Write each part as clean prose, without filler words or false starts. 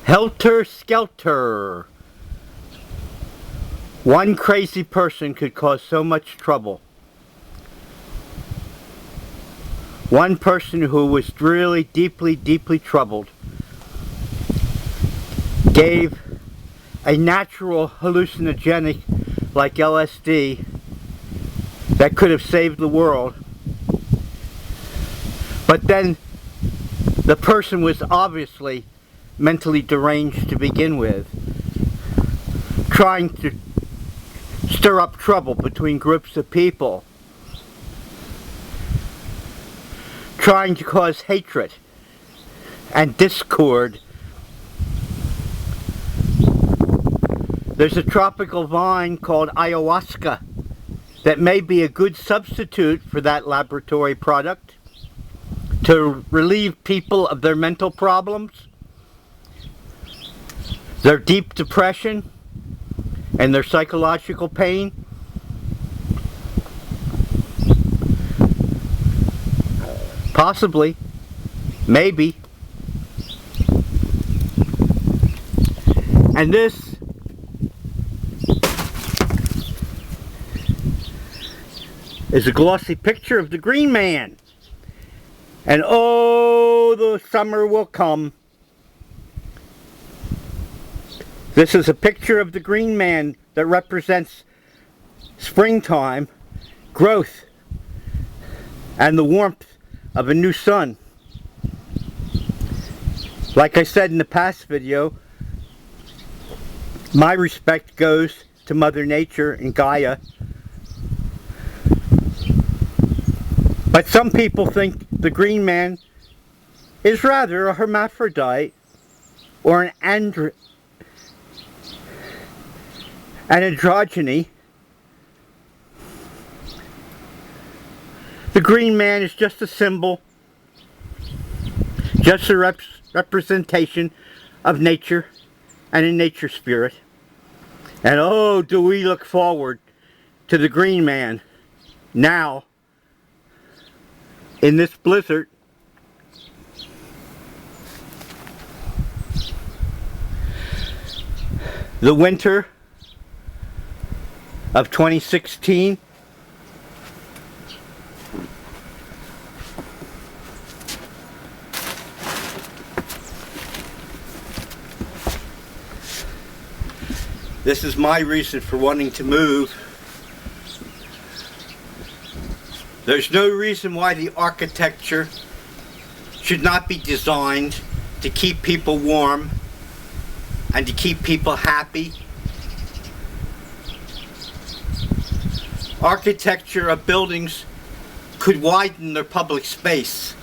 Helter Skelter. One crazy person could cause so much trouble. One person who was really deeply troubled gave a natural hallucinogenic like LSD that could have saved the world. But then the person was obviously mentally deranged to begin with, trying to stir up trouble between groups of people, trying to cause hatred and discord. There's a tropical vine called ayahuasca that may be a good substitute for that laboratory product to relieve people of their mental problems, their deep depression, and their psychological pain. Possibly, maybe. And this is a glossy picture of the Green Man. And oh, the summer will come. This is a picture of the Green Man that represents springtime, growth, and the warmth of a new sun. Like I said in the past video, my respect goes to Mother Nature and Gaia. But some people think the Green Man is rather a hermaphrodite or an androgyny. The Green Man is just a symbol, just a representation of nature and a nature spirit. And oh, do we look forward to the Green Man now in this blizzard. The winter of 2016. This is my reason for wanting to move. There's no reason why the architecture should not be designed to keep people warm and to keep people happy. Architecture of buildings could widen their public space.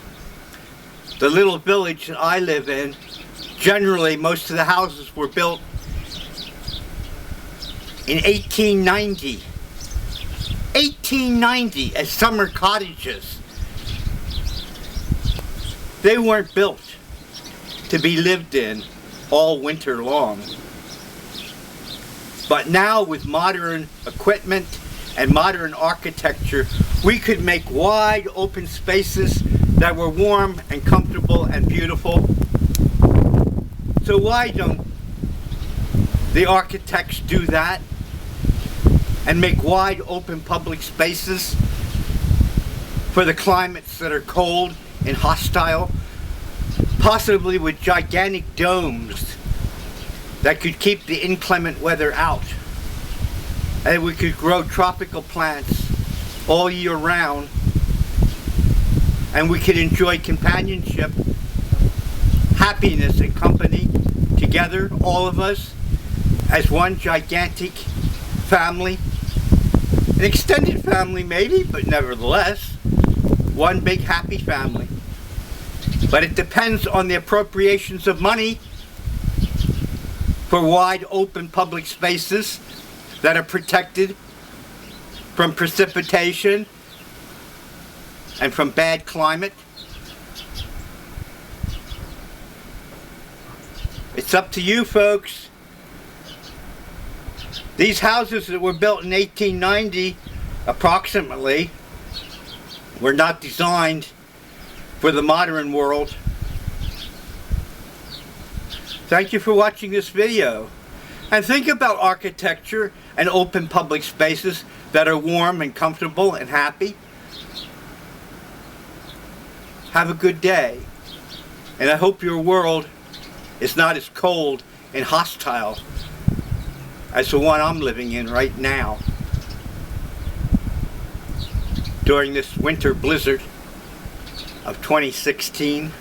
The little village that I live in, generally most of the houses were built in 1890. 1890 as summer cottages. They weren't built to be lived in all winter long. But now with modern equipment and modern architecture, we could make wide open spaces that were warm and comfortable and beautiful. So why don't the architects do that and make wide open public spaces for the climates that are cold and hostile, possibly with gigantic domes that could keep the inclement weather out, and we could grow tropical plants all year round, and we could enjoy companionship, happiness and company together, all of us as one gigantic family. An extended family maybe, but nevertheless, one big happy family. But it depends on the appropriations of money for wide open public spaces that are protected from precipitation and from bad climate. It's up to you folks. These houses that were built in 1890, approximately, were not designed for the modern world. Thank you for watching this video. And think about architecture and open public spaces that are warm and comfortable and happy. Have a good day. And I hope your world is not as cold and hostile as the one I'm living in right now during this winter blizzard of 2016.